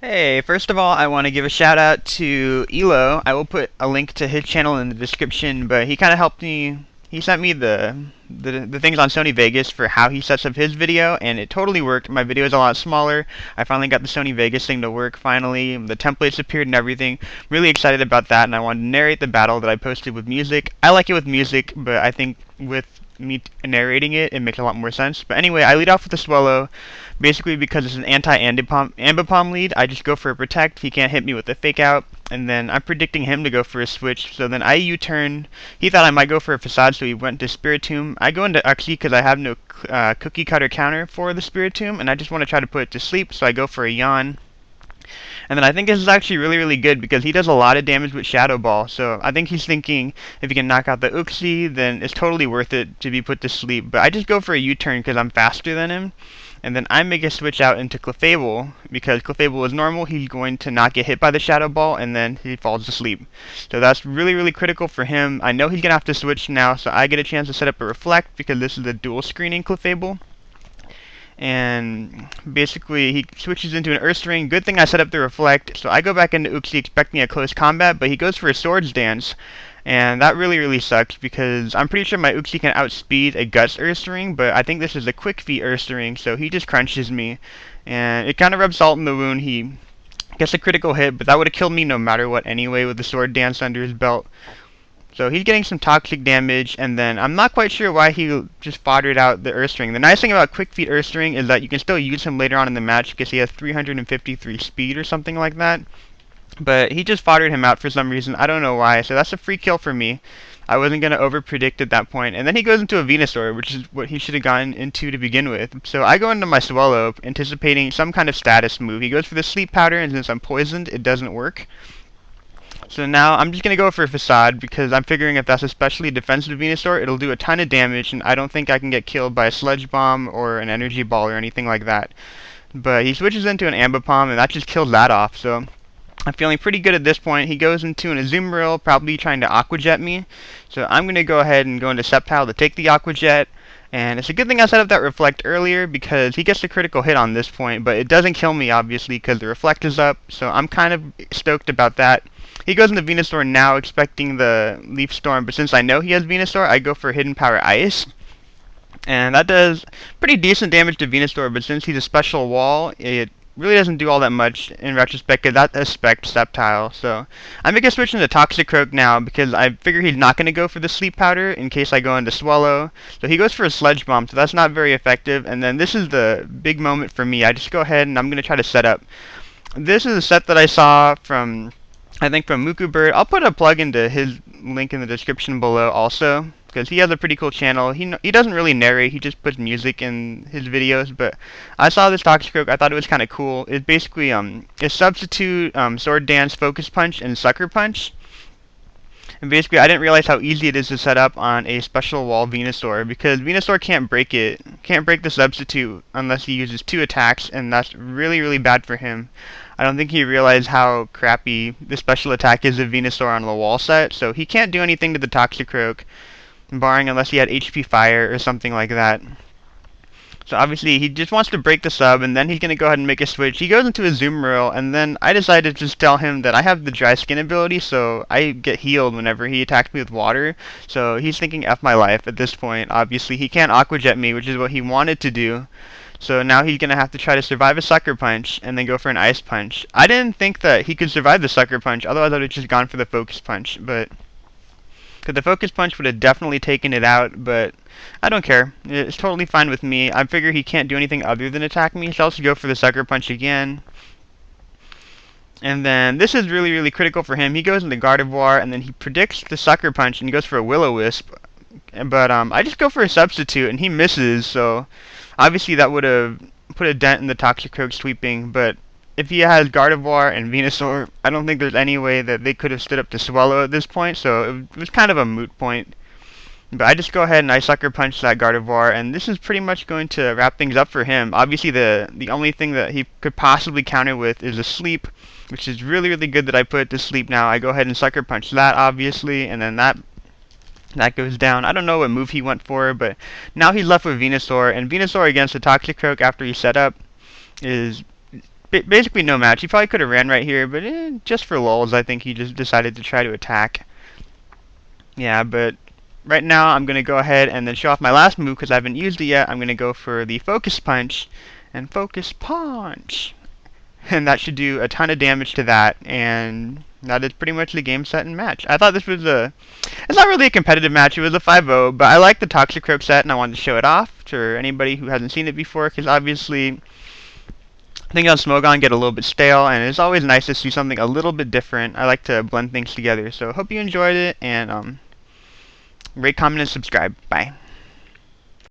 Hey, first of all, I want to give a shout out to Elo. I will put a link to his channel in the description, but he kind of helped me. He sent me the things on Sony Vegas for how he sets up his video, and it totally worked. My video is a lot smaller. I finally got the Sony Vegas thing to work finally. The templates appeared and everything. Really excited about that, and I wanted to narrate the battle that I posted with music. I like it with music, but I think with me narrating it, it makes a lot more sense. But anyway, I lead off with the Swellow. Basically, because it's an anti-ambipom lead, I just go for a protect. He can't hit me with a fake out. And then I'm predicting him to go for a switch. So then I U-turn. He thought I might go for a facade, so he went to Spiritomb. I go into Uxie because I have no cookie cutter counter for the Spiritomb, and I just want to try to put it to sleep, so I go for a yawn. And then I think this is actually really good because he does a lot of damage with Shadow Ball. So I think he's thinking if he can knock out the Uxie, then it's totally worth it to be put to sleep. But I just go for a U-turn because I'm faster than him. And then I make a switch out into Clefable because Clefable is normal. He's going to not get hit by the Shadow Ball, and then he falls asleep. So that's really critical for him. I know he's going to have to switch now, so I get a chance to set up a Reflect because this is a dual screening Clefable. And basically he switches into an Earth Ring. Good thing I set up the Reflect, so I go back into Uxie expecting a close combat, but he goes for a Swords Dance, and that really sucks because I'm pretty sure my Uxie can outspeed a Guts Earth Ring, but I think this is a Quick Feet Earth Ring, so he just crunches me, and it kind of rubs salt in the wound. He gets a critical hit, but that would have killed me no matter what anyway with the Sword Dance under his belt. So he's getting some toxic damage, and then I'm not quite sure why he just foddered out the Earth Ring. The nice thing about Quick Feet Earth Ring is that you can still use him later on in the match because he has 353 speed or something like that. But he just foddered him out for some reason. I don't know why. So that's a free kill for me. I wasn't going to over-predict at that point. And then he goes into a Venusaur, which is what he should have gotten into to begin with. So I go into my Swellow, anticipating some kind of status move. He goes for the Sleep Powder, and since I'm poisoned, it doesn't work. So now I'm just going to go for a Facade because I'm figuring if that's especially defensive Venusaur, it'll do a ton of damage, and I don't think I can get killed by a Sludge Bomb or an Energy Ball or anything like that. But he switches into an Ambipom, and that just kills that off, so I'm feeling pretty good at this point. He goes into an Azumarill, probably trying to Aqua Jet me. So I'm going to go ahead and go into Sceptile to take the Aqua Jet. And it's a good thing I set up that Reflect earlier because he gets the critical hit on this point, but it doesn't kill me obviously because the Reflect is up, so I'm kind of stoked about that. He goes into Venusaur now expecting the Leaf Storm, but since I know he has Venusaur, I go for Hidden Power Ice. And that does pretty decent damage to Venusaur, but since he's a special wall, it really doesn't do all that much in retrospect because that's a spec Sceptile. So I make a switch into Toxicroak now because I figure he's not going to go for the Sleep Powder in case I go into Swellow. So he goes for a Sludge Bomb, so that's not very effective. And then this is the big moment for me. I just go ahead and I'm going to try to set up. This is a set that I saw from, I think, from Mukubird. I'll put a plug into his link in the description below also, because he has a pretty cool channel. He doesn't really narrate, he just puts music in his videos, but I saw this Toxicroak, I thought it was kind of cool. It's basically a substitute Sword Dance, Focus Punch, and Sucker Punch. And basically, I didn't realize how easy it is to set up on a special wall Venusaur, because Venusaur can't break the substitute unless he uses 2 attacks, and that's really bad for him. I don't think he realized how crappy the special attack is of Venusaur on the wall set, so he can't do anything to the Toxicroak, barring unless he had HP Fire or something like that. So obviously he just wants to break the sub, and then he's going to go ahead and make a switch. He goes into a Azumarill, and then I decided to just tell him that I have the dry skin ability, so I get healed whenever he attacks me with water. So he's thinking F my life at this point. Obviously he can't Aqua Jet me, which is what he wanted to do. So now he's going to have to try to survive a Sucker Punch, and then go for an Ice Punch. I didn't think that he could survive the Sucker Punch, otherwise I would have just gone for the Focus Punch, but because the Focus Punch would have definitely taken it out, but I don't care. It's totally fine with me. I figure he can't do anything other than attack me, so I'll just go for the Sucker Punch again. And then this is really critical for him. He goes into Gardevoir, and then he predicts the Sucker Punch, and he goes for a Will-O-Wisp. But I just go for a Substitute, and he misses, so obviously that would have put a dent in the Toxicroak sweeping, but if he has Gardevoir and Venusaur, I don't think there's any way that they could have stood up to Swellow at this point, so it was kind of a moot point. But I just go ahead and I Sucker Punch that Gardevoir, and this is pretty much going to wrap things up for him. Obviously the only thing that he could possibly counter with is a Sleep, which is really good that I put it to sleep now. I go ahead and Sucker Punch that, obviously, and then that goes down. I don't know what move he went for, but now he's left with Venusaur, and Venusaur against the Toxicroak after he's set up is basically no match. He probably could have ran right here, but just for lulz, I think he just decided to try to attack. Yeah, but right now I'm going to go ahead and then show off my last move because I haven't used it yet. I'm going to go for the focus punch and focus punch. And that should do a ton of damage to that, and that is pretty much the game, set, and match. I thought this was it's not really a competitive match, it was a 5-0, but I like the Toxicroak set and I wanted to show it off for anybody who hasn't seen it before, because obviously things on Smogon get a little bit stale, and it's always nice to see something a little bit different. I like to blend things together, so hope you enjoyed it, and rate, comment, and subscribe. Bye.